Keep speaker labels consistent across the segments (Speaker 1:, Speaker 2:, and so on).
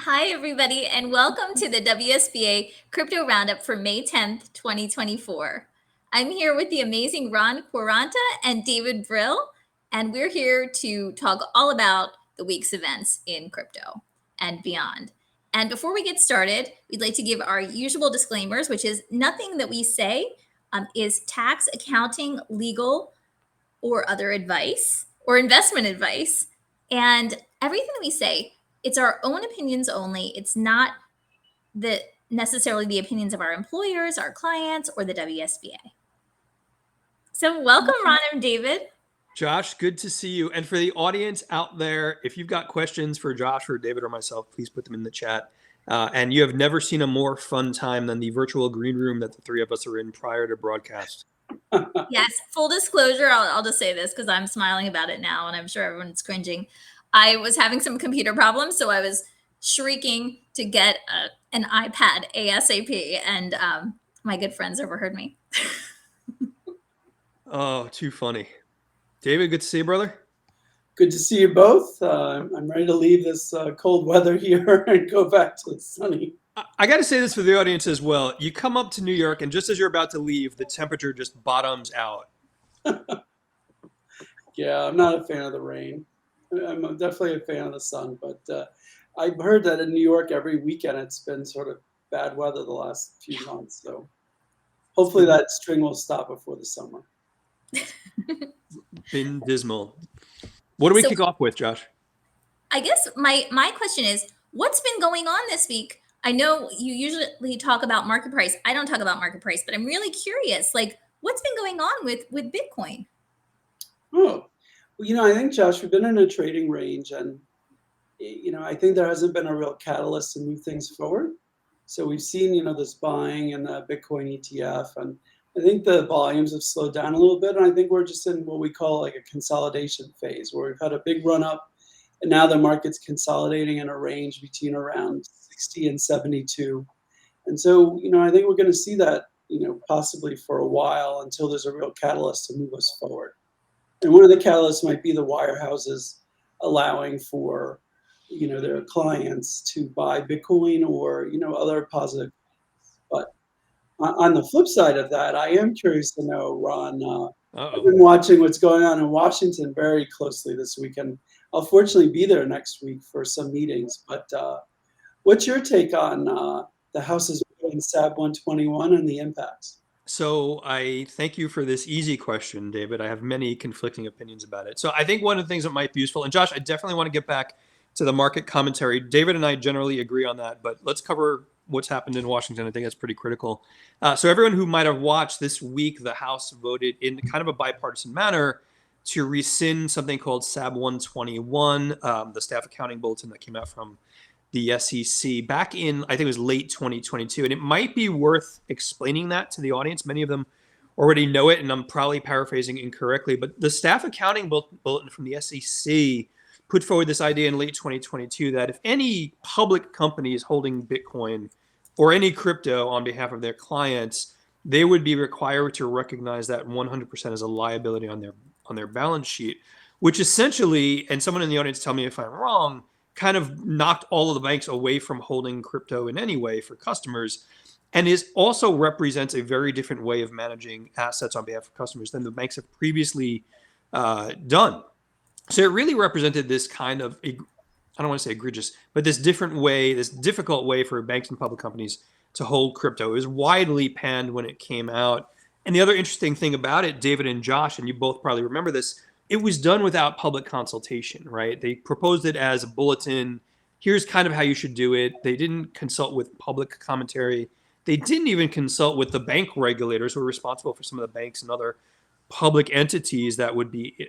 Speaker 1: Hi, everybody, and welcome to the WSBA Crypto Roundup for May 10th, 2024. I'm here with the amazing Ron Quaranta and David Brill, and we're here to talk all about the week's events in crypto and beyond. And before we get started, we'd like to give our usual disclaimers, which is nothing that we say is tax, accounting, legal, or other advice or investment advice. And everything we say, it's our own opinions only. It's not necessarily the opinions of our employers, our clients, or the WSBA. So welcome, Ron and David.
Speaker 2: Josh, good to see you. And for the audience out there, if you've got questions for Josh or David or myself, please put them in the chat. And you have never seen a more fun time than the virtual green room that the three of us are in prior to broadcast.
Speaker 1: Yes, full disclosure, I'll just say this because I'm smiling about it now and I'm sure everyone's cringing. I was having some computer problems, so I was shrieking to get an iPad ASAP, and my good friends overheard me.
Speaker 2: Oh, too funny. David, good to see you, brother.
Speaker 3: Good to see you both. I'm ready to leave this cold weather here and go back to the sunny.
Speaker 2: I got to say this for the audience as well. You come up to New York, and just as you're about to leave, the temperature just bottoms out.
Speaker 3: Yeah, I'm not a fan of the rain. I'm definitely a fan of the sun, but I've heard that in New York every weekend it's been sort of bad weather the last few months. So hopefully that string will stop before the summer.
Speaker 2: Been dismal. What do we kick off with, Josh?
Speaker 1: I guess my question is, what's been going on this week? I know you usually talk about market price. I don't talk about market price, but I'm really curious, like what's been going on with Bitcoin?
Speaker 3: Oh, well, I think, Josh, we've been in a trading range, and I think there hasn't been a real catalyst to move things forward. So we've seen, this buying in the Bitcoin ETF, and I think the volumes have slowed down a little bit. And I think we're just in what we call like a consolidation phase, where we've had a big run up, and now the market's consolidating in a range between around 60 and 72. And so, I think we're going to see that, possibly for a while until there's a real catalyst to move us forward. And one of the catalysts might be the wirehouses allowing for, their clients to buy Bitcoin or, other positive. But on the flip side of that, I am curious to know, Ron, I've been watching what's going on in Washington very closely this week, and I'll fortunately be there next week for some meetings. But what's your take on the House's in SAB 121 and the impacts?
Speaker 2: So I thank you for this easy question, David. I have many conflicting opinions about it. So I think one of the things that might be useful, and Josh, I definitely want to get back to the market commentary. David and I generally agree on that, but let's cover what's happened in Washington. I think that's pretty critical. So everyone who might have watched this week, the House voted in kind of a bipartisan manner to rescind something called SAB 121, the staff accounting bulletin that came out from the SEC back in, I think it was late 2022. And it might be worth explaining that to the audience. Many of them already know it, and I'm probably paraphrasing incorrectly. But the staff accounting bulletin from the SEC put forward this idea in late 2022 that if any public company is holding Bitcoin or any crypto on behalf of their clients, they would be required to recognize that 100% as a liability on their balance sheet, which essentially, and someone in the audience tell me if I'm wrong, kind of knocked all of the banks away from holding crypto in any way for customers, and is also represents a very different way of managing assets on behalf of customers than the banks have previously done. So it really represented this kind of, I don't want to say egregious, but this different way, this difficult way for banks and public companies to hold crypto. It was widely panned when it came out. And the other interesting thing about it, David and Josh, and you both probably remember this, it was done without public consultation, right? They proposed it as a bulletin. Here's kind of how you should do it. They didn't consult with public commentary. They didn't even consult with the bank regulators who are responsible for some of the banks and other public entities that would be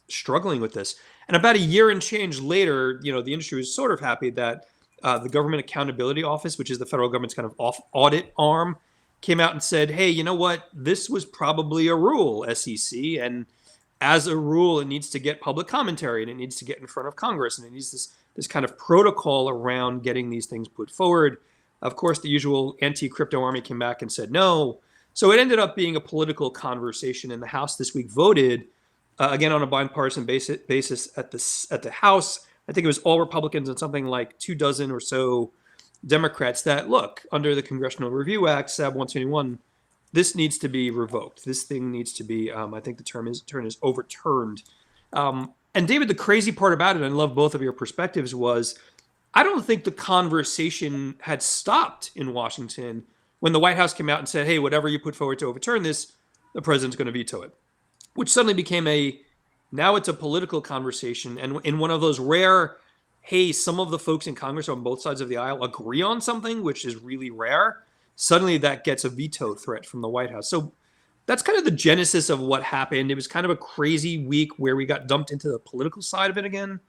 Speaker 2: struggling with this. And about a year and change later, the industry was sort of happy that the Government Accountability Office, which is the federal government's kind of audit arm, came out and said, hey, you know what? This was probably a rule, SEC. And as a rule, it needs to get public commentary and it needs to get in front of Congress. And it needs this kind of protocol around getting these things put forward. Of course, the usual anti-crypto army came back and said no. So it ended up being a political conversation. And the House this week voted, again, on a bipartisan basis at the House, I think it was all Republicans and something like 24 or so Democrats that, look, under the Congressional Review Act, SAB 121, this needs to be revoked. This thing needs to be, I think the term is overturned. And David, the crazy part about it, and I love both of your perspectives, was I don't think the conversation had stopped in Washington when the White House came out and said, hey, whatever you put forward to overturn this, the president's going to veto it, which suddenly became now it's a political conversation. And in one of those rare, hey, some of the folks in Congress on both sides of the aisle agree on something, which is really rare, suddenly that gets a veto threat from the White House. So that's kind of the genesis of what happened. It was kind of a crazy week where we got dumped into the political side of it again.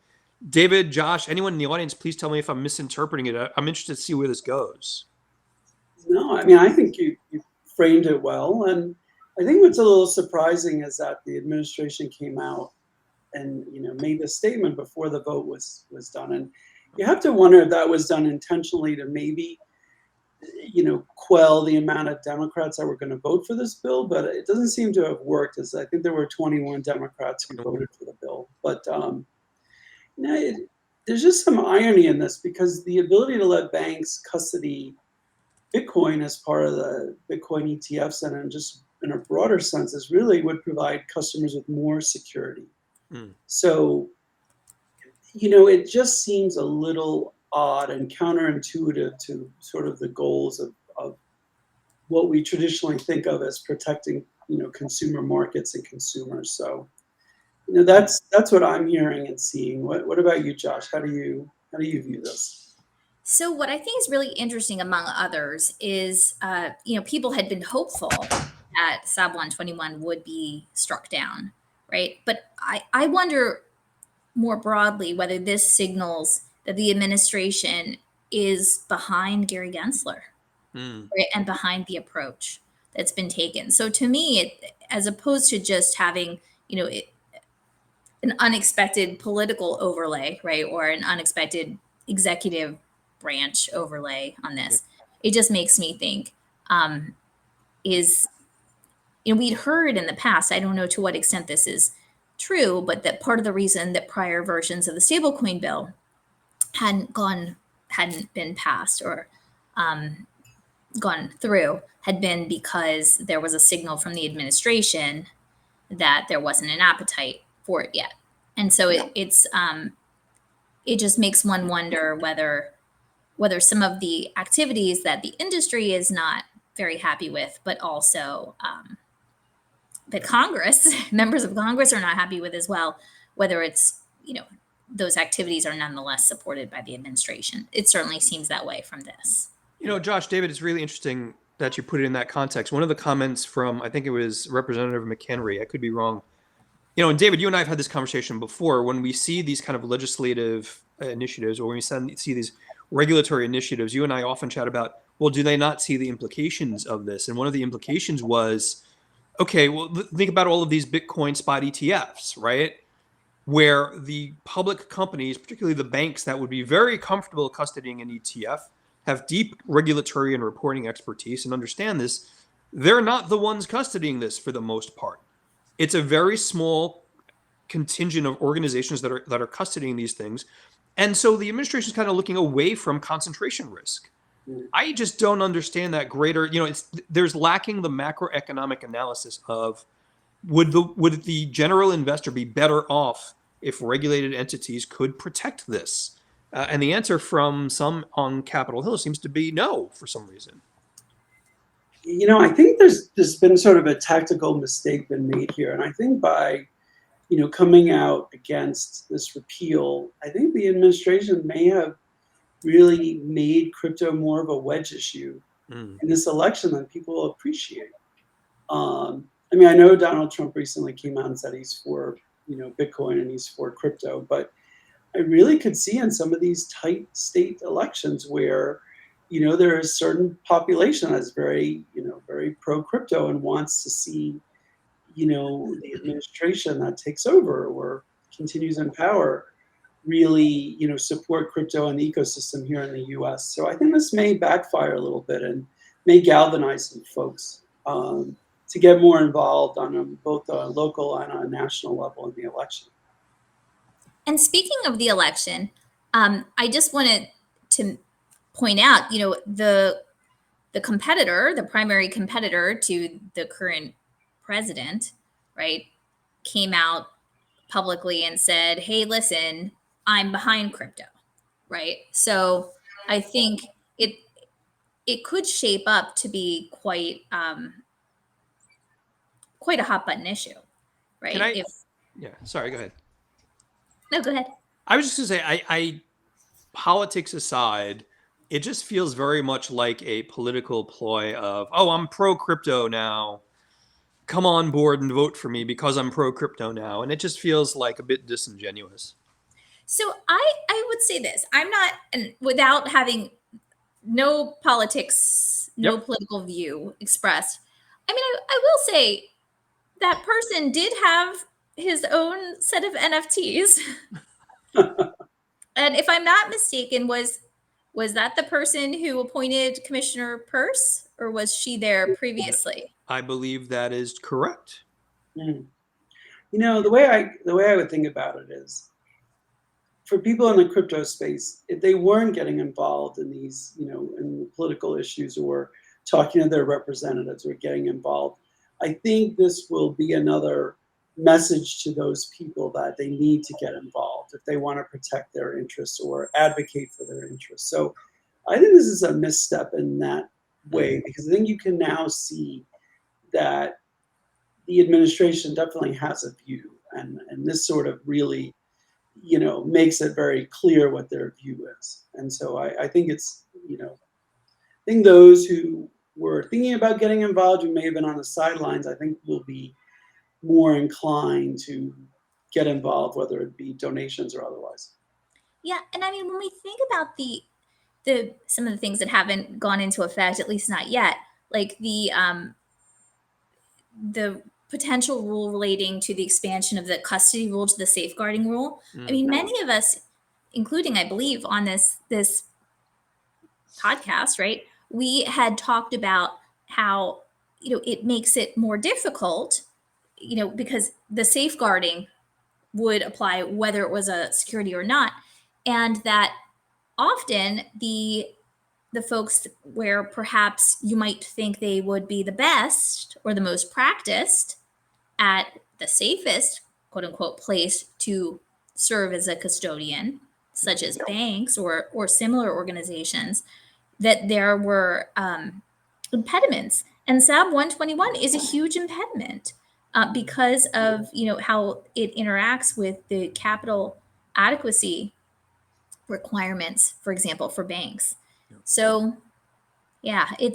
Speaker 2: David, Josh, anyone in the audience, please tell me if I'm misinterpreting it. I'm interested to see where this goes.
Speaker 3: No, I mean, I think you framed it well. And I think what's a little surprising is that the administration came out and, made the statement before the vote was done. And you have to wonder if that was done intentionally to maybe, quell the amount of Democrats that were going to vote for this bill. But it doesn't seem to have worked, as I think there were 21 Democrats who voted for the bill. But there's just some irony in this, because the ability to let banks custody Bitcoin as part of the Bitcoin ETFs and just in a broader sense is really would provide customers with more security. So, it just seems a little odd and counterintuitive to sort of the goals of what we traditionally think of as protecting, consumer markets and consumers. So, that's what I'm hearing and seeing. What about you, Josh? How do you view this?
Speaker 1: So what I think is really interesting, among others, is people had been hopeful that SAB 121 would be struck down, right? But I wonder more broadly whether this signals that the administration is behind Gary Gensler, right, and behind the approach that's been taken. So to me, as opposed to just having an unexpected political overlay, right, or an unexpected executive branch overlay on this, it just makes me think is we'd heard in the past, I don't know to what extent this is true, but that part of the reason that prior versions of the stablecoin bill hadn't been passed or gone through had been because there was a signal from the administration that there wasn't an appetite for it yet. And so it just makes one wonder whether some of the activities that the industry is not very happy with, but also that members of Congress are not happy with as well, whether it's, those activities are nonetheless supported by the administration. It certainly seems that way from this.
Speaker 2: Josh, David, it's really interesting that you put it in that context. One of the comments from, I think it was Representative McHenry, I could be wrong. And David, you and I have had this conversation before. When we see these kind of legislative initiatives, or when we see these regulatory initiatives, you and I often chat about, well, do they not see the implications of this? And one of the implications was, okay, well, think about all of these Bitcoin spot ETFs, right? Where the public companies, particularly the banks that would be very comfortable custodying an ETF, have deep regulatory and reporting expertise and understand this. They're not the ones custodying this for the most part. It's a very small contingent of organizations that are custodying these things. And so the administration is kind of looking away from concentration risk. I just don't understand that greater, there's lacking the macroeconomic analysis of would the general investor be better off if regulated entities could protect this? And the answer from some on Capitol Hill seems to be no for some reason.
Speaker 3: I think there's been sort of a tactical mistake been made here. And I think by, coming out against this repeal, I think the administration may have really made crypto more of a wedge issue in this election than people appreciate. I know Donald Trump recently came out and said he's for, Bitcoin and he's for crypto, but I really could see in some of these tight state elections where, there is a certain population that's very, very pro crypto and wants to see, the administration that takes over or continues in power really, support crypto and the ecosystem here in the US. So I think this may backfire a little bit and may galvanize some folks to get more involved on both a local and a national level in the election.
Speaker 1: And speaking of the election, I just wanted to point out, the competitor, the primary competitor to the current president, right, came out publicly and said, "Hey, listen, I'm behind crypto," right? So I think it could shape up to be quite a hot button issue,
Speaker 2: Can
Speaker 1: right?
Speaker 2: I?
Speaker 1: If
Speaker 2: Yeah. Sorry. Go ahead.
Speaker 1: no, go ahead.
Speaker 2: I was just gonna say, I politics aside, it just feels very much like a political ploy of, oh, I'm pro crypto now. Come on board and vote for me because I'm pro crypto now. And it just feels like a bit disingenuous.
Speaker 1: So I would say this: I'm not, and without having no politics, no
Speaker 2: Yep.
Speaker 1: political view expressed. I mean, I will say that person did have his own set of NFTs. And if I'm not mistaken, was that the person who appointed Commissioner Peirce, or was she there previously?
Speaker 2: I believe that is correct.
Speaker 3: Mm. The way I would think about it is, for people in the crypto space, if they weren't getting involved in these, in the political issues or talking to their representatives or getting involved, I think this will be another message to those people that they need to get involved if they want to protect their interests or advocate for their interests. So I think this is a misstep in that way, because I think you can now see that the administration definitely has a view, and this sort of really makes it very clear what their view is. And so I think I think those who were thinking about getting involved, who may have been on the sidelines, I think will be more inclined to get involved, whether it be donations or otherwise.
Speaker 1: Yeah, and I mean, when we think about the some of the things that haven't gone into effect, at least not yet, like the potential rule relating to the expansion of the custody rule to the safeguarding rule. I mean, many of us, including I believe on this podcast, right? We had talked about how it makes it more difficult, because the safeguarding would apply whether it was a security or not, and that often the folks where perhaps you might think they would be the best or the most practiced at the safest quote unquote place to serve as a custodian, such as banks or similar organizations, that there were impediments. And SAB 121 is a huge impediment because of how it interacts with the capital adequacy requirements, for example, for banks. So yeah, it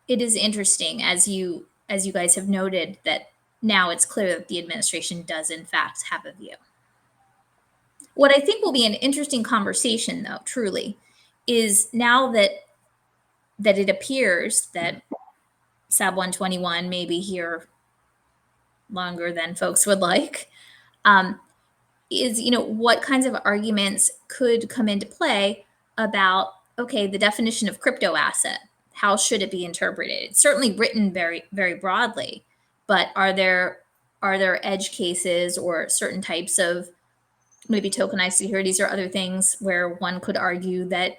Speaker 1: is interesting, as you guys have noted, that now it's clear that the administration does in fact have a view. What I think will be an interesting conversation, though, truly, is now that it appears that SAB 121 may be here longer than folks would like, um, is what kinds of arguments could come into play about, okay, the definition of crypto asset, how should it be interpreted? It's certainly written very very broadly, but are there edge cases or certain types of maybe tokenized securities or other things where one could argue that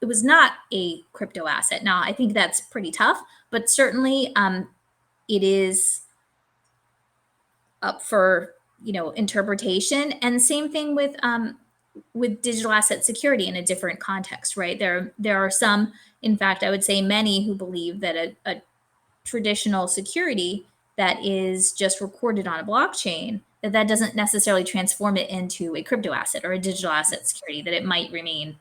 Speaker 1: it was not a crypto asset? Now I think that's pretty tough, but certainly it is up for interpretation. And same thing with digital asset security in a different context, right? There are some, in fact, I would say many, who believe that a traditional security that is just recorded on a blockchain, that doesn't necessarily transform it into a crypto asset or a digital asset security, that it might remain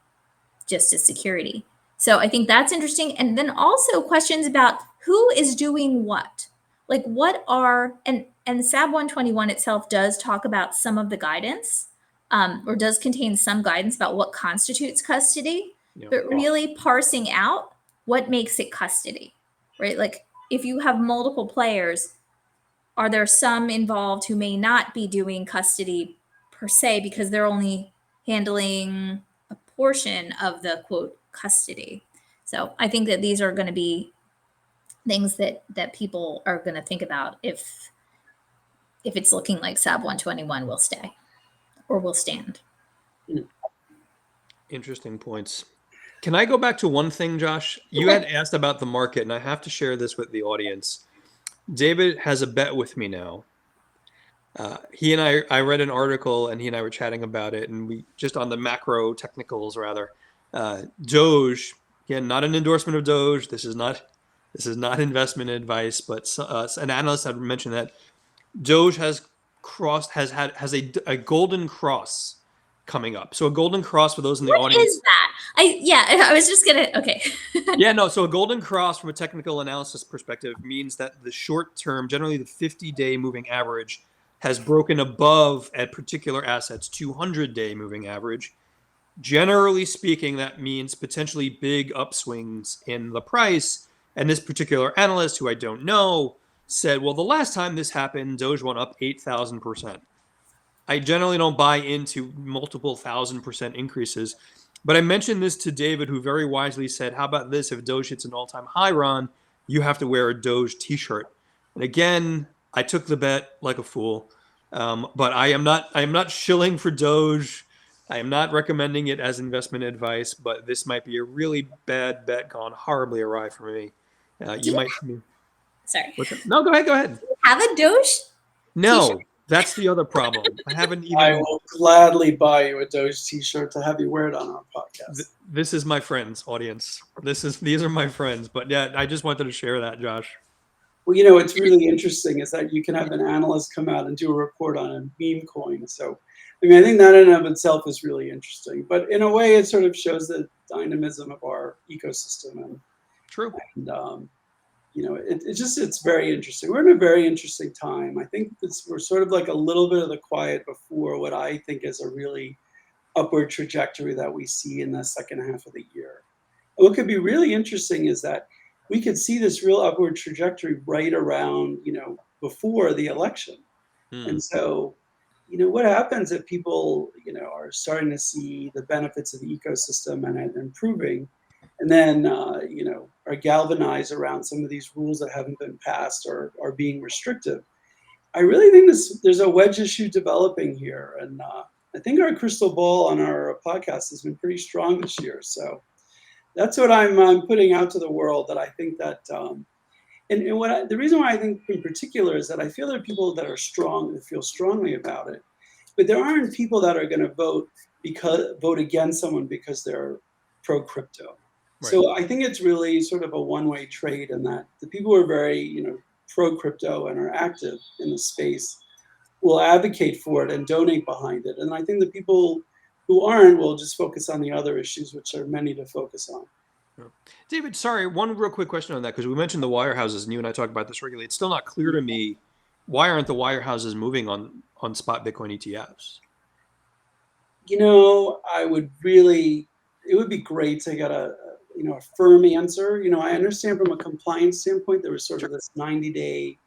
Speaker 1: just as security. So I think that's interesting. And then also questions about who is doing what. Like what are, and SAB 121 itself does talk about some of the guidance, or does contain some guidance about what constitutes custody, but really parsing out what makes it custody, right? Like if you have multiple players, are there some involved who may not be doing custody per se because they're only handling a portion of the quote custody? So I think that these are going to be things that people are going to think about if it's looking like SAB 121 will stay. or will stand.
Speaker 2: Interesting points. Can I go back to one thing, Josh? You had asked about the market, and I have to share this with the audience. David has a bet with me now. He and I read an article, and he and I were chatting about it, and we just on the macro technicals rather. Doge, again, not an endorsement of Doge. This is not investment advice, but an analyst had mentioned that Doge has a golden cross coming up. So a golden cross for those in the audience.
Speaker 1: What is that? I was just gonna. Okay.
Speaker 2: Yeah, no. So a golden cross from a technical analysis perspective means that the short term, generally the 50-day moving average, has broken above at particular assets 200-day moving average. Generally speaking, that means potentially big upswings in the price. And this particular analyst, who I don't know, said, well, the last time this happened, Doge went up 8,000%. I generally don't buy into multiple 1,000% increases. But I mentioned this to David, who very wisely said, how about this? If Doge hits an all-time high, Ron, you have to wear a Doge t-shirt. And again, I took the bet like a fool. But I am not shilling for Doge. I am not recommending it as investment advice, but this might be a really bad bet gone horribly awry for me. You might.
Speaker 1: Sorry.
Speaker 2: No, go ahead.
Speaker 1: Have a Doge?
Speaker 2: No,
Speaker 1: T-shirt?
Speaker 2: That's the other problem. I haven't even.
Speaker 3: I will gladly buy you a Doge t-shirt to have you wear it on our podcast.
Speaker 2: This is my friends, audience. These are my friends. But yeah, I just wanted to share that, Josh.
Speaker 3: Well, you know, what's really interesting is that you can have an analyst come out and do a report on a meme coin. So, I mean, I think that in and of itself is really interesting. But in a way, it sort of shows the dynamism of our ecosystem. And,
Speaker 2: True.
Speaker 3: And, you know, it's very interesting. We're in a very interesting time. I think we're sort of like a little bit of the quiet before what I think is a really upward trajectory that we see in the second half of the year. And what could be really interesting is that we could see this real upward trajectory right around, you know, before the election. And so, you know, what happens if people, you know, are starting to see the benefits of the ecosystem and improving, and then, you know, are galvanized around some of these rules that haven't been passed or are being restrictive. I really think there's a wedge issue developing here. And I think our crystal ball on our podcast has been pretty strong this year. So that's what I'm putting out to the world, that I think that, and the reason why I think in particular is that I feel there are people that are strong, that feel strongly about it, but there aren't people that are going to vote against someone because they're pro crypto. Right. So I think it's really sort of a one-way trade, in that the people who are very, you know, pro crypto and are active in the space will advocate for it and donate behind it. And I think the people who aren't will just focus on the other issues, which are many to focus on.
Speaker 2: David, sorry, one real quick question on that, because we mentioned the wirehouses, and you and I talk about this regularly. It's still not clear to me, why aren't the wirehouses moving on spot Bitcoin ETFs?
Speaker 3: You know, it would be great to get a firm answer. You know, I understand from a compliance standpoint, there was sort of this 90-day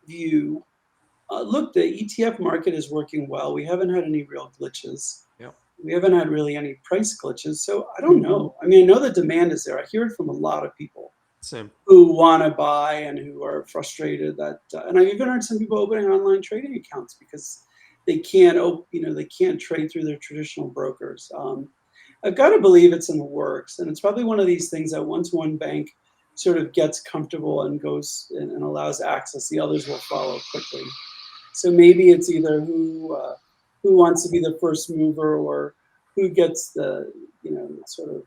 Speaker 3: view. Look, the ETF market is working well. We haven't had any real glitches.
Speaker 2: Yep.
Speaker 3: We haven't had really any price glitches. So I don't know. I mean, I know the demand is there. I hear it from a lot of people.
Speaker 2: Same.
Speaker 3: Who want to buy and who are frustrated that, and I've even heard some people opening online trading accounts because they can't trade through their traditional brokers. I've got to believe it's in the works, and it's probably one of these things that once one bank sort of gets comfortable and goes and allows access, the others will follow quickly. So maybe it's either who wants to be the first mover, or who gets the, you know, sort of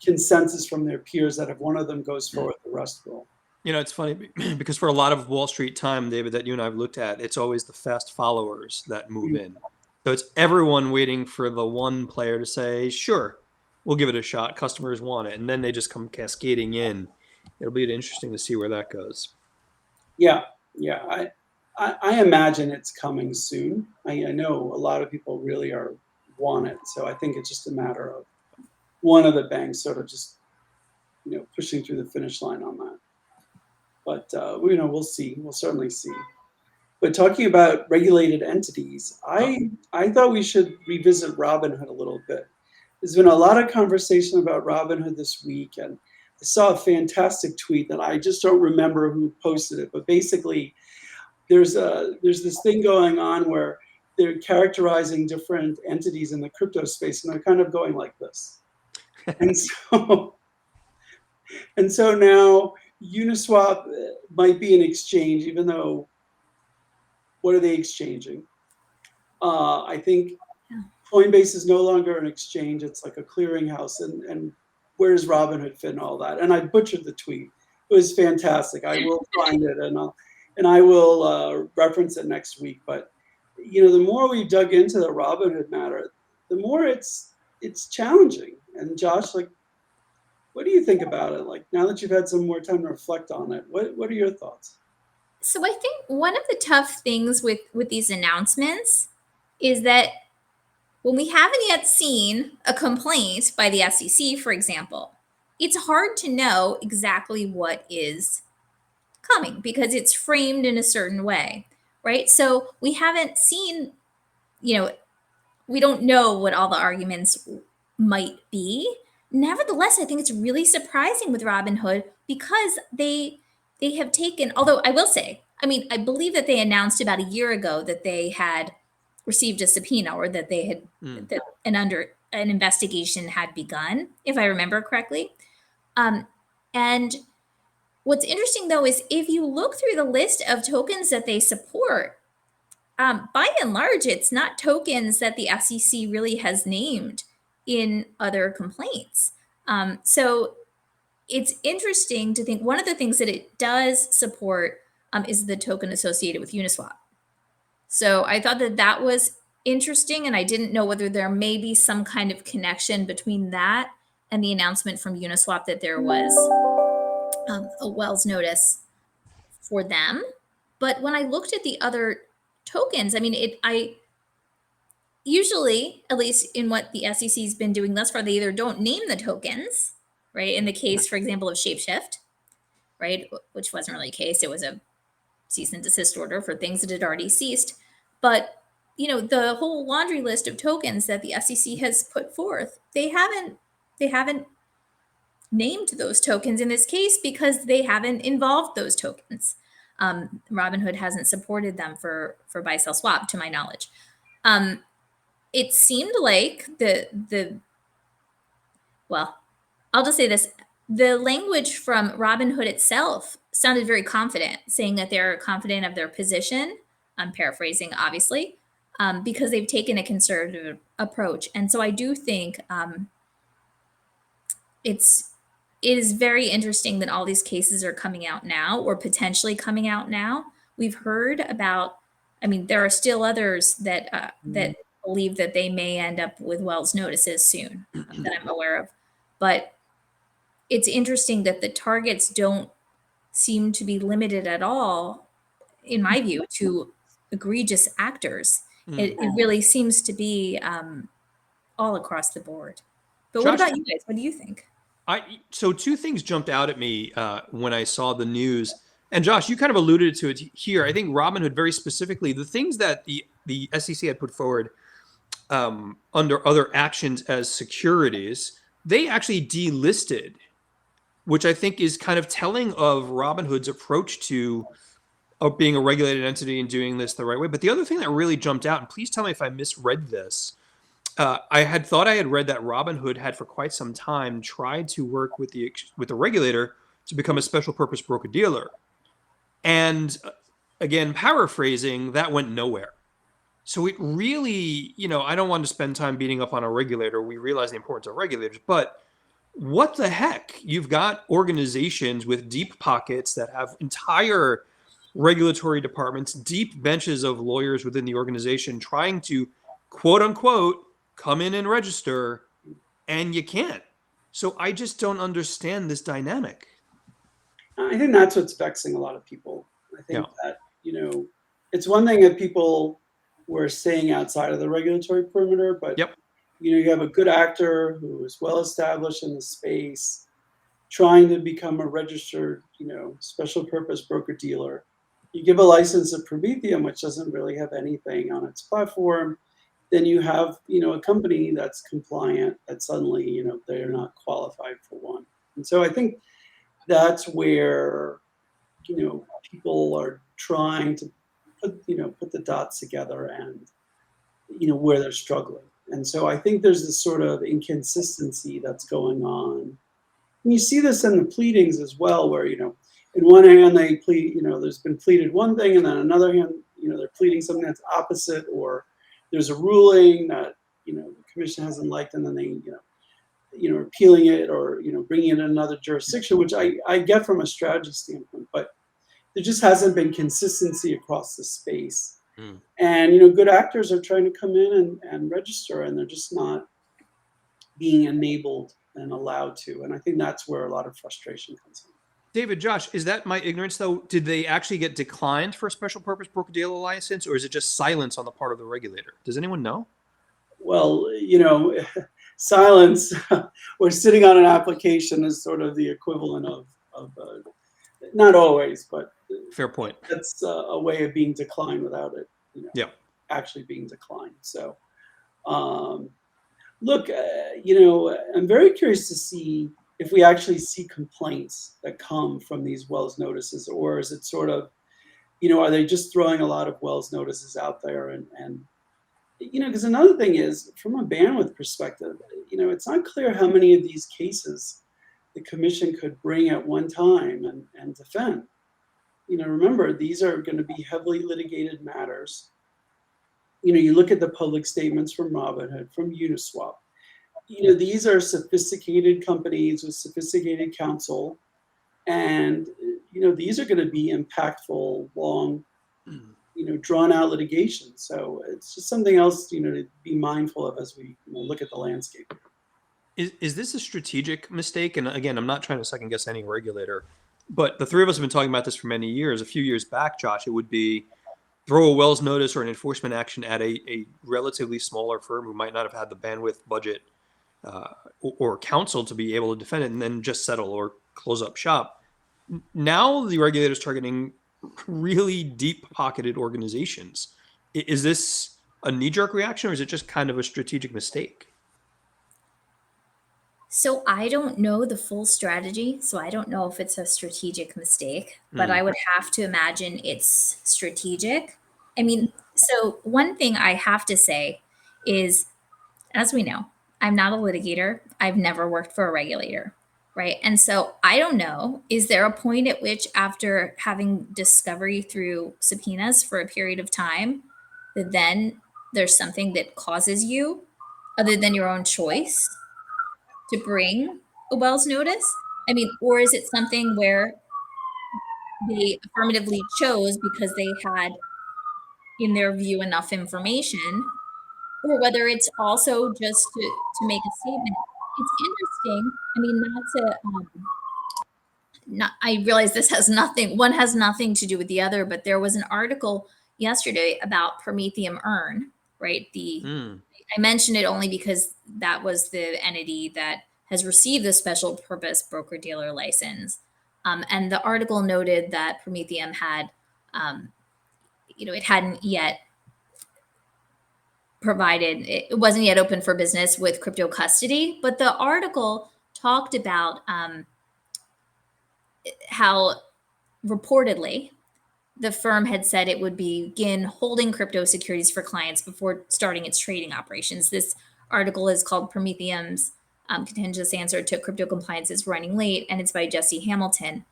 Speaker 3: consensus from their peers that if one of them goes forward, the rest will.
Speaker 2: You know, it's funny because for a lot of Wall Street time, David, that you and I have looked at, it's always the fast followers that move in. So it's everyone waiting for the one player to say, sure, we'll give it a shot. Customers want it. And then they just come cascading in. It'll be interesting to see where that goes.
Speaker 3: Yeah. I imagine it's coming soon. I know a lot of people really want it. So I think it's just a matter of one of the banks sort of just, you know, pushing through the finish line on that. But, you know, we'll see. We'll certainly see. But talking about regulated entities, I thought we should revisit Robinhood a little bit. There's been a lot of conversation about Robinhood this week, and I saw a fantastic tweet that I just don't remember who posted it. But basically, there's this thing going on where they're characterizing different entities in the crypto space, and they're kind of going like this. And so, and so now Uniswap might be an exchange, even though what are they exchanging? I think Coinbase is no longer an exchange; it's like a clearinghouse. And where does Robinhood fit in all that? And I butchered the tweet. It was fantastic. I will find it and I will reference it next week. But the more we dug into the Robinhood matter, the more it's challenging. And Josh, like, what do you think about it? Like, now that you've had some more time to reflect on it, what are your thoughts?
Speaker 1: So I think one of the tough things with these announcements is that when we haven't yet seen a complaint by the SEC, for example, it's hard to know exactly what is coming because it's framed in a certain way, right? So we haven't seen, we don't know what all the arguments might be. Nevertheless, I think it's really surprising with Robinhood because they have taken, although I will say, I mean, I believe that they announced about a year ago that they had received a subpoena or that they had that an investigation had begun, if I remember correctly. And what's interesting though is if you look through the list of tokens that they support, by and large, it's not tokens that the SEC really has named in other complaints. So it's interesting to think one of the things that it does support is the token associated with Uniswap. So I thought that that was interesting, and I didn't know whether there may be some kind of connection between that and the announcement from Uniswap that there was a Wells notice for them. But when I looked at the other tokens, I mean, I usually, at least in what the SEC's been doing thus far, they either don't name the tokens, right? In the case, for example, of Shapeshift, right, which wasn't really a case. It was a cease and desist order for things that had already ceased. But the whole laundry list of tokens that the SEC has put forth, they haven't named those tokens in this case because they haven't involved those tokens. Robinhood hasn't supported them for buy sell swap, to my knowledge. It seemed like well, I'll just say this. The language from Robinhood itself sounded very confident, saying that they're confident of their position. I'm paraphrasing, obviously, because they've taken a conservative approach. And so I do think it is very interesting that all these cases are coming out now or potentially coming out now. We've heard about, I mean, there are still others that that believe that they may end up with Wells notices soon that I'm aware of. But it's interesting that the targets don't seem to be limited at all, in my view, to egregious actors. It really seems to be all across the board. But
Speaker 2: Josh,
Speaker 1: what about you guys? What do you think?
Speaker 2: So two things jumped out at me when I saw the news. And Josh, you kind of alluded to it here. I think Robinhood, very specifically, the things that the SEC had put forward under other actions as securities, they actually delisted, which I think is kind of telling of Robinhood's approach to being a regulated entity and doing this the right way. But the other thing that really jumped out, and please tell me if I misread this, I had thought I had read that Robinhood had for quite some time tried to work with the regulator to become a special purpose broker dealer, and again, paraphrasing, that went nowhere. So it really, I don't want to spend time beating up on a regulator. We realize the importance of regulators, but what the heck? You've got organizations with deep pockets that have entire regulatory departments, deep benches of lawyers within the organization trying to, quote unquote, come in and register, and you can't. So I just don't understand this dynamic.
Speaker 3: I think that's what's vexing a lot of people. I think that, it's one thing that people were saying outside of the regulatory perimeter, but you have a good actor who is well established in the space, trying to become a registered, special purpose broker dealer. You give a license to Prometheum, which doesn't really have anything on its platform. Then you have, a company that's compliant that suddenly, they're not qualified for one. And so I think that's where, people are trying to put the dots together. And where they're struggling. And so I think there's this sort of inconsistency that's going on. And you see this in the pleadings as well, where, in one hand they plead, there's been pleaded one thing, and then another hand, they're pleading something that's opposite, or there's a ruling that, the commission hasn't liked, and then they, appealing it, or, bringing it in another jurisdiction, which I get from a strategy standpoint, but there just hasn't been consistency across the space.
Speaker 2: Mm.
Speaker 3: And, good actors are trying to come in and register, and they're just not being enabled and allowed to. And I think that's where a lot of frustration comes in.
Speaker 2: David, Josh, is that my ignorance though? Did they actually get declined for a special purpose broker-dealer license, or is it just silence on the part of the regulator? Does anyone know?
Speaker 3: Well, silence or sitting on an application is sort of the equivalent of not always, but
Speaker 2: fair point.
Speaker 3: That's a way of being declined without it,
Speaker 2: yeah,
Speaker 3: actually being declined. So, look, I'm very curious to see if we actually see complaints that come from these Wells notices, or is it sort of, are they just throwing a lot of Wells notices out there? And because another thing is, from a bandwidth perspective, it's not clear how many of these cases the commission could bring at one time and defend. Remember, these are going to be heavily litigated matters. You look at the public statements from Robinhood, from Uniswap. These are sophisticated companies with sophisticated counsel, and these are going to be impactful, long, drawn out litigation. So it's just something else, to be mindful of as we look at the landscape.
Speaker 2: Is this a strategic mistake? And again, I'm not trying to second guess any regulator, but the three of us have been talking about this for many years. A few years back, Josh, it would be throw a Wells notice or an enforcement action at a relatively smaller firm who might not have had the bandwidth, budget, or counsel to be able to defend it, and then just settle or close up shop. Now the regulator's targeting really deep-pocketed organizations. Is this a knee-jerk reaction, or is it just kind of a strategic mistake?
Speaker 1: So I don't know the full strategy, so I don't know if it's a strategic mistake, but I would have to imagine it's strategic. I mean, so one thing I have to say is, as we know, I'm not a litigator. I've never worked for a regulator, right? And so I don't know, is there a point at which, after having discovery through subpoenas for a period of time, that then there's something that causes you, other than your own choice, to bring a Wells notice? I mean, or is it something where they affirmatively chose because they had, in their view, enough information, or whether it's also just to make a statement? It's interesting. I mean, I realize this has nothing, one has nothing to do with the other, but there was an article yesterday about Prometheum Earn, right? I mentioned it only because that was the entity that has received the special purpose broker-dealer license. And the article noted that Prometheum had, it hadn't yet provided, it wasn't yet open for business with crypto custody, but the article talked about how reportedly the firm had said it would begin holding crypto securities for clients before starting its trading operations. This article is called Prometheum's Contentious Answer to Crypto Compliance is Running Late, and it's by Jesse Hamilton.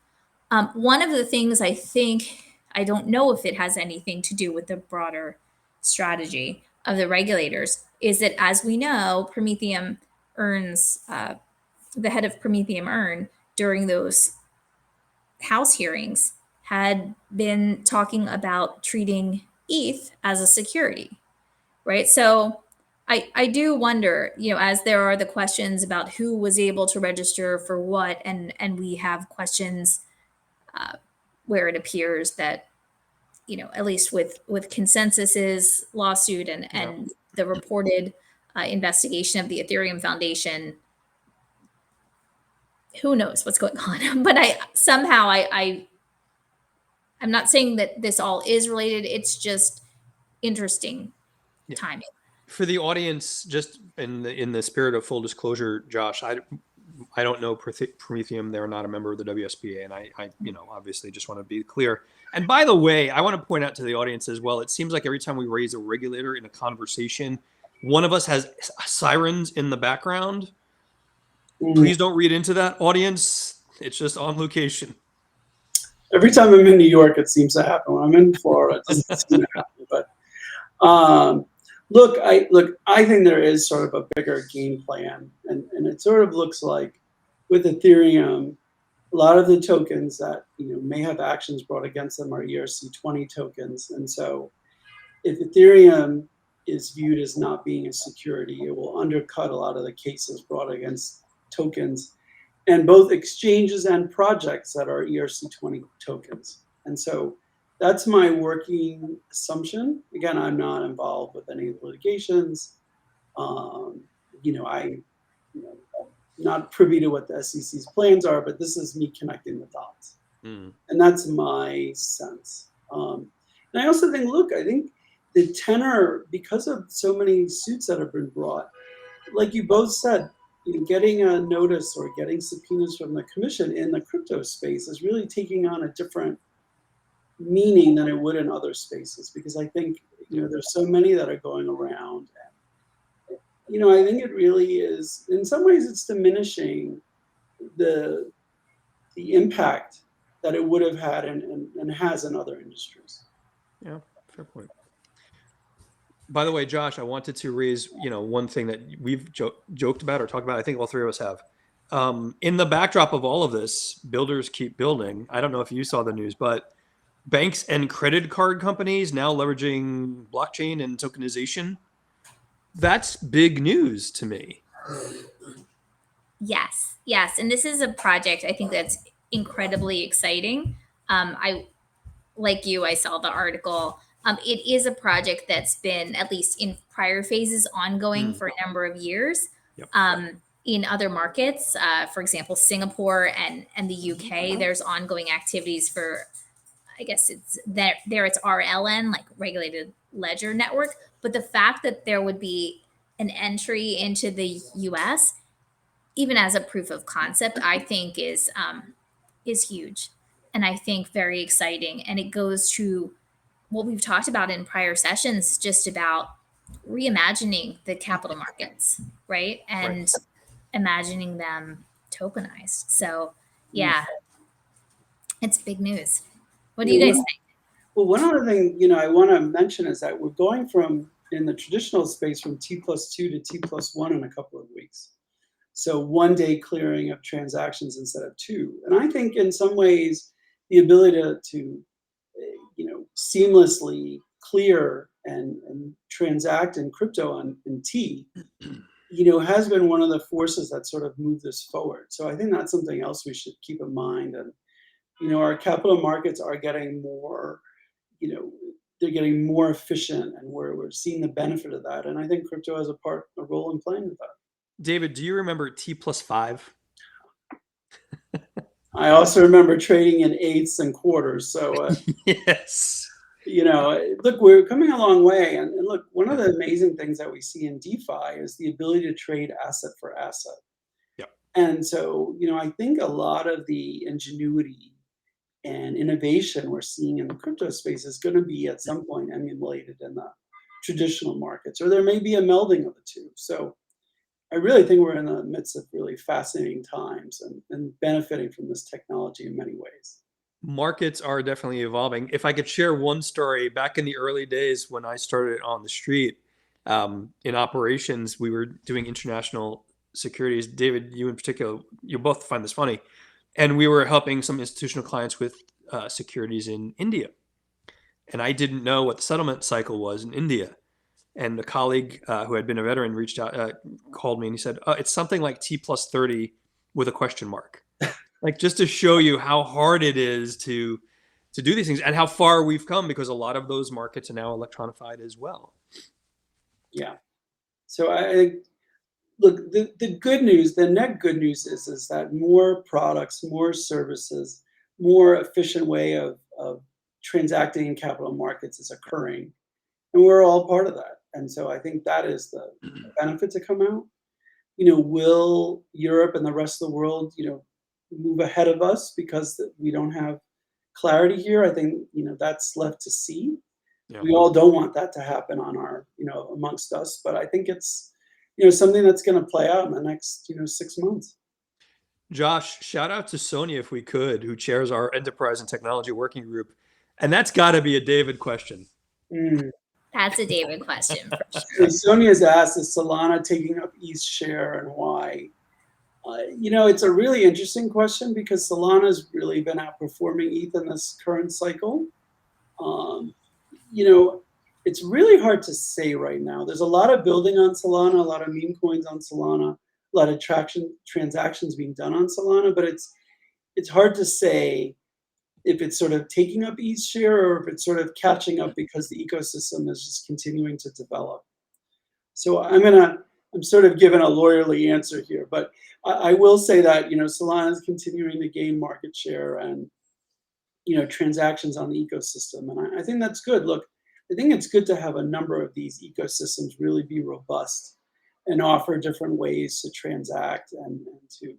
Speaker 1: One of the things I think, I don't know if it has anything to do with the broader strategy of the regulators, is that, as we know, Prometheum Earn's, the head of Prometheum Earn, during those House hearings, had been talking about treating ETH as a security, right? So I do wonder, as there are the questions about who was able to register for what, and we have questions where it appears that, at least with Consensus's lawsuit and the reported investigation of the Ethereum Foundation, who knows what's going on? But I'm not saying that this all is related. It's just interesting timing.
Speaker 2: For the audience, just in the spirit of full disclosure, Josh, I don't know Prometheum. They're not a member of the WSBA, and I obviously just want to be clear. And by the way, I want to point out to the audience as well, it seems like every time we raise a regulator in a conversation, one of us has sirens in the background. Please don't read into that, audience. It's just on location.
Speaker 3: Every time I'm in New York, it seems to happen. When I'm in Florida, it doesn't seem to happen. But look, I think there is sort of a bigger game plan, and it sort of looks like with Ethereum, a lot of the tokens that may have actions brought against them are ERC20 tokens, and so if Ethereum is viewed as not being a security, it will undercut a lot of the cases brought against tokens, and both exchanges and projects that are ERC20 tokens. And so that's my working assumption. Again, I'm not involved with any litigations. I'm not privy to what the SEC's plans are, but this is me connecting the dots. And that's my sense. And I also think, I think the tenor, because of so many suits that have been brought, like you both said, getting a notice or getting subpoenas from the commission in the crypto space is really taking on a different meaning than it would in other spaces, because I think there's so many that are going around, and I think it really is, in some ways it's diminishing the impact that it would have had and has in other industries.
Speaker 2: Yeah, fair point. By the way, Josh, I wanted to raise, one thing that we've joked about or talked about. I think all three of us have. In the backdrop of all of this, builders keep building. I don't know if you saw the news, but banks and credit card companies now leveraging blockchain and tokenization. That's big news to me.
Speaker 1: Yes. And this is a project I think that's incredibly exciting. Like you, I saw the article. It is a project that's been, at least in prior phases, ongoing for a number of years.
Speaker 2: Yep.
Speaker 1: In other markets, for example, Singapore and the UK, there's ongoing activities for, I guess it's it's RLN, like Regulated Ledger Network. But the fact that there would be an entry into the US, even as a proof of concept, I think is huge, and I think very exciting. And it goes to what we've talked about in prior sessions, just about reimagining the capital markets, right? And imagining them tokenized. So yeah, it's big news. What do you guys think?
Speaker 3: Well, one other thing, I want to mention is that we're going from, in the traditional space, from T+2 to T+1 in a couple of weeks. So 1 day clearing of transactions instead of 2. And I think in some ways, the ability to seamlessly clear and transact in crypto in T, has been one of the forces that sort of moved this forward. So I think that's something else we should keep in mind. And, our capital markets are getting more, they're getting more efficient, and we're seeing the benefit of that. And I think crypto has a role in playing with that.
Speaker 2: David, do you remember T+5?
Speaker 3: I also remember trading in eighths and quarters. So
Speaker 2: yes.
Speaker 3: Look, we're coming a long way. And look, one of the amazing things that we see in DeFi is the ability to trade asset for asset.
Speaker 2: Yep.
Speaker 3: And so, I think a lot of the ingenuity and innovation we're seeing in the crypto space is going to be at some point emulated in the traditional markets, or there may be a melding of the two. So I really think we're in the midst of really fascinating times and benefiting from this technology in many ways.
Speaker 2: Markets are definitely evolving. If I could share one story, back in the early days when I started on the street in operations, we were doing international securities. David, you in particular, you both find this funny. And we were helping some institutional clients with securities in India. And I didn't know what the settlement cycle was in India. And a colleague who had been a veteran reached out, called me, and he said, it's something like T+30 with a question mark. Like, just to show you how hard it is to do these things and how far we've come, because a lot of those markets are now electronified as well.
Speaker 3: Yeah. So I think, look, the good news, the net good news is that more products, more services, more efficient way of transacting in capital markets is occurring. And we're all part of that. And so I think that is the benefit to come out. Will Europe and the rest of the world, move ahead of us because we don't have clarity here. I think, that's left to see.
Speaker 2: Yeah.
Speaker 3: We all don't want that to happen on our, amongst us, but I think it's, something that's going to play out in the next, 6 months.
Speaker 2: Josh, shout out to Sonia if we could, who chairs our enterprise and technology working group. And that's got to be a David question.
Speaker 3: Mm.
Speaker 1: That's a David question for
Speaker 3: So
Speaker 1: sure.
Speaker 3: Sonia's asked, is Solana taking up ETH's share and why? It's a really interesting question because Solana's really been outperforming ETH in this current cycle. You know, it's really hard to say right now. There's a lot of building on Solana, a lot of meme coins on Solana, a lot of transactions being done on Solana, but it's hard to say if it's sort of taking up ETH's share or if it's sort of catching up because the ecosystem is just continuing to develop. So I'm sort of giving a lawyerly answer here, but I will say that, Solana is continuing to gain market share and, transactions on the ecosystem. And I think that's good. Look, I think it's good to have a number of these ecosystems really be robust and offer different ways to transact and to,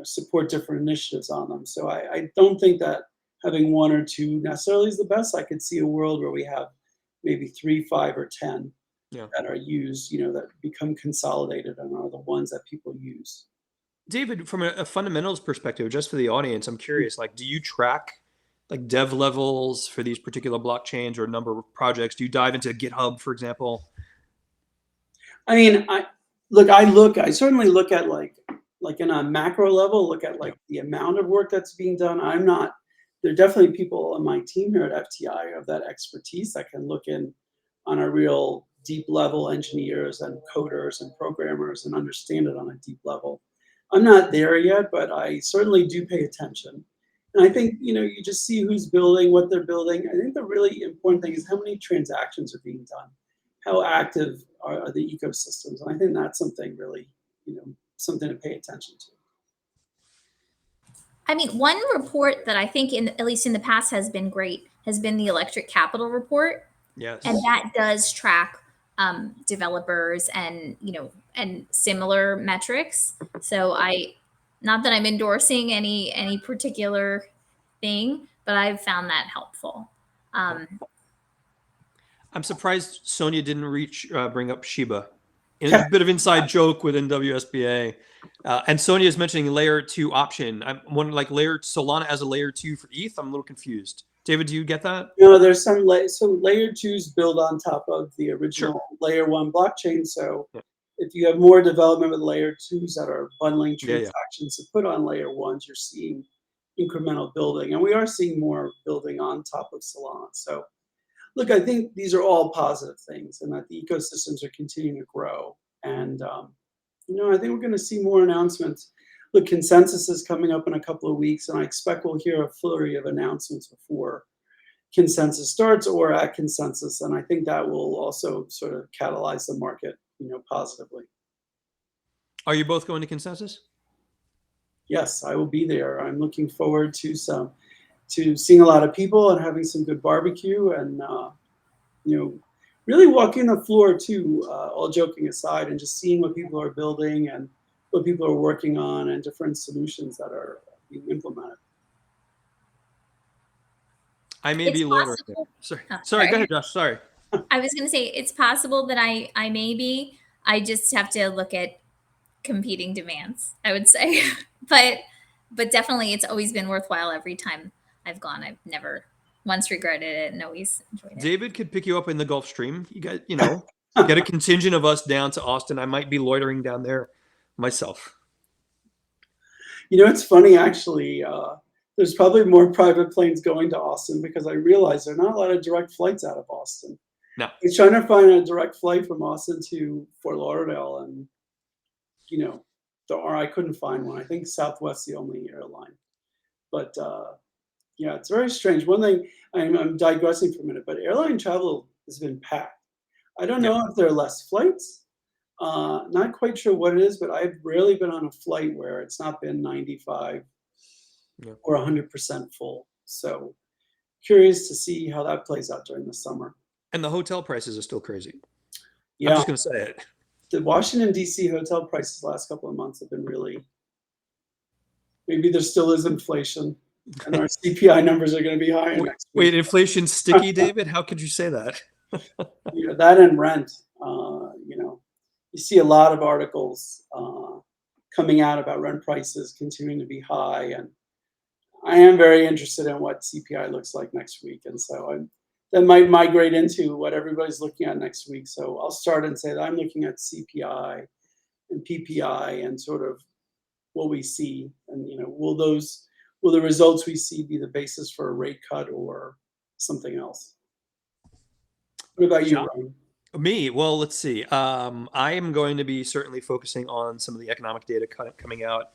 Speaker 3: support different initiatives on them. So I don't think that having one or two necessarily is the best. I could see a world where we have maybe 3, 5, or 10 that are used, that become consolidated and are the ones that people use.
Speaker 2: David, from a fundamentals perspective, just for the audience, I'm curious, like, do you track like dev levels for these particular blockchains or number of projects? Do you dive into GitHub, for example?
Speaker 3: I mean, I certainly look at like in a macro level, look at like the amount of work that's being done. There are definitely people on my team here at FTI who have that expertise that can look in on a real deep level, engineers and coders and programmers, and understand it on a deep level. I'm not there yet, but I certainly do pay attention. And I think, you just see who's building, what they're building. I think the really important thing is how many transactions are being done, how active are the ecosystems. And I think that's something really, something to pay attention to.
Speaker 1: I mean, one report that I think, at least in the past, has been great has been the Electric Capital report.
Speaker 2: Yes.
Speaker 1: And that does track developers and and similar metrics. So not that I'm endorsing any particular thing, but I've found that helpful.
Speaker 2: I'm surprised Sonia didn't bring up Shiba. A bit of inside joke within WSBA. And Sonia is mentioning layer 2 option. I'm wondering, like, Solana as a layer 2 for ETH. I'm a little confused. David, do you get that?
Speaker 3: No, there's some layer 2s build on top of the original layer 1 blockchain. So if you have more development with layer 2s that are bundling transactions to put on layer 1s, you're seeing incremental building. And we are seeing more building on top of Solana. So look, I think these are all positive things and that the ecosystems are continuing to grow. And, I think we're going to see more announcements. Look, Consensus is coming up in a couple of weeks, and I expect we'll hear a flurry of announcements before Consensus starts or at Consensus. And I think that will also sort of catalyze the market, positively.
Speaker 2: Are you both going to Consensus?
Speaker 3: Yes, I will be there. I'm looking forward to seeing a lot of people and having some good barbecue and, really walking the floor too, all joking aside, and just seeing what people are building and what people are working on and different solutions that are being implemented.
Speaker 2: I may be loitering. Sorry, go ahead, Josh. Sorry.
Speaker 1: I was going to say it's possible that I may be. I just have to look at competing demands, I would say. but definitely it's always been worthwhile every time I've gone. I've never once regretted it and always enjoyed it.
Speaker 2: David could pick you up in the Gulf Stream. You got, get a contingent of us down to Austin. I might be loitering down there myself.
Speaker 3: It's funny, actually. There's probably more private planes going to Austin because I realize there are not a lot of direct flights out of Austin.
Speaker 2: No.
Speaker 3: I was trying to find a direct flight from Austin to Fort Lauderdale, and I couldn't find one. I think Southwest's the only airline. But it's very strange. One thing, I'm digressing for a minute, but airline travel has been packed. I don't know if there are less flights. Not quite sure what it is, but I've rarely been on a flight where it's not been 95 or 100% full. So curious to see how that plays out during the summer.
Speaker 2: And the hotel prices are still crazy.
Speaker 3: Yeah.
Speaker 2: I'm just going to say it.
Speaker 3: The Washington, D.C. hotel prices the last couple of months have been really, maybe there still is inflation. and our CPI numbers are going to be higher next week.
Speaker 2: Wait, inflation's sticky, David? How could you say that?
Speaker 3: That and rent. You see a lot of articles coming out about rent prices continuing to be high, and I am very interested in what CPI looks like next week, and so that might migrate into what everybody's looking at next week. So I'll start and say that I'm looking at CPI and PPI and sort of what we see, and will the results we see be the basis for a rate cut or something else? What about you, Ryan?
Speaker 2: Me? Well, let's see. I am going to be certainly focusing on some of the economic data coming out.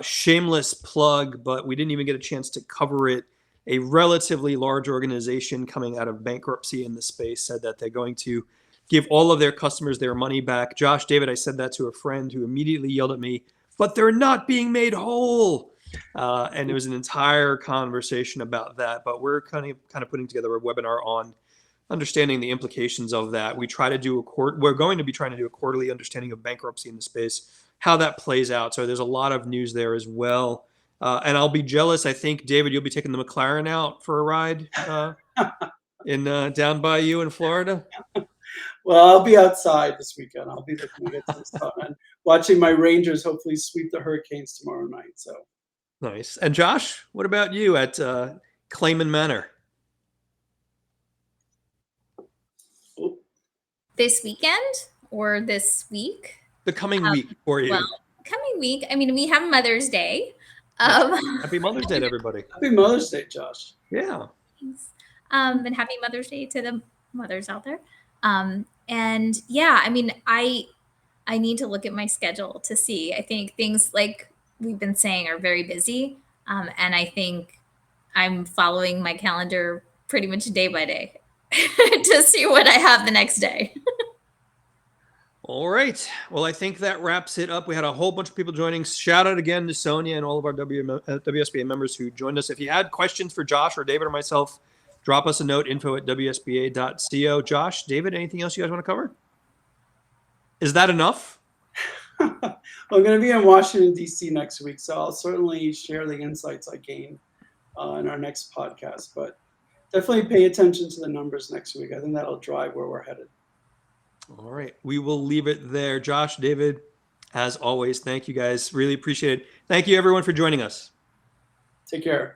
Speaker 2: Shameless plug, but we didn't even get a chance to cover it. A relatively large organization coming out of bankruptcy in the space said that they're going to give all of their customers their money back. Josh, David, I said that to a friend who immediately yelled at me, but they're not being made whole. And it was an entire conversation about that. But we're kind of putting together a webinar on understanding the implications of that. We're going to be trying to do a quarterly understanding of bankruptcy in the space, how that plays out. So there's a lot of news there as well. And I'll be jealous. I think, David, you'll be taking the McLaren out for a ride in down by you in Florida.
Speaker 3: Well, I'll be outside this weekend. I'll be looking to get some sun and watching my Rangers hopefully sweep the Hurricanes tomorrow night. So
Speaker 2: nice. And Josh, what about you at Klayman Manor?
Speaker 1: This weekend or this week?
Speaker 2: The coming week for you.
Speaker 1: Well, coming week. I mean, we have Mother's Day.
Speaker 2: Happy Mother's Day to everybody.
Speaker 3: Happy Mother's Day, Josh.
Speaker 2: Yeah.
Speaker 1: And happy Mother's Day to the mothers out there. And yeah, I mean, I need to look at my schedule to see. I think things like we've been saying are very busy. And I think I'm following my calendar pretty much day by day to see what I have the next day.
Speaker 2: All right. Well, I think that wraps it up. We had a whole bunch of people joining. Shout out again to Sonia and all of our WSBA members who joined us. If you had questions for Josh or David or myself, drop us a note, info@wsba.co. Josh, David, anything else you guys want to cover? Is that enough?
Speaker 3: Well, I'm going to be in Washington, D.C. next week, so I'll certainly share the insights I gain in our next podcast. But definitely pay attention to the numbers next week. I think that'll drive where we're headed.
Speaker 2: All right. We will leave it there. Josh, David, as always, thank you guys. Really appreciate it. Thank you, everyone, for joining us.
Speaker 3: Take care.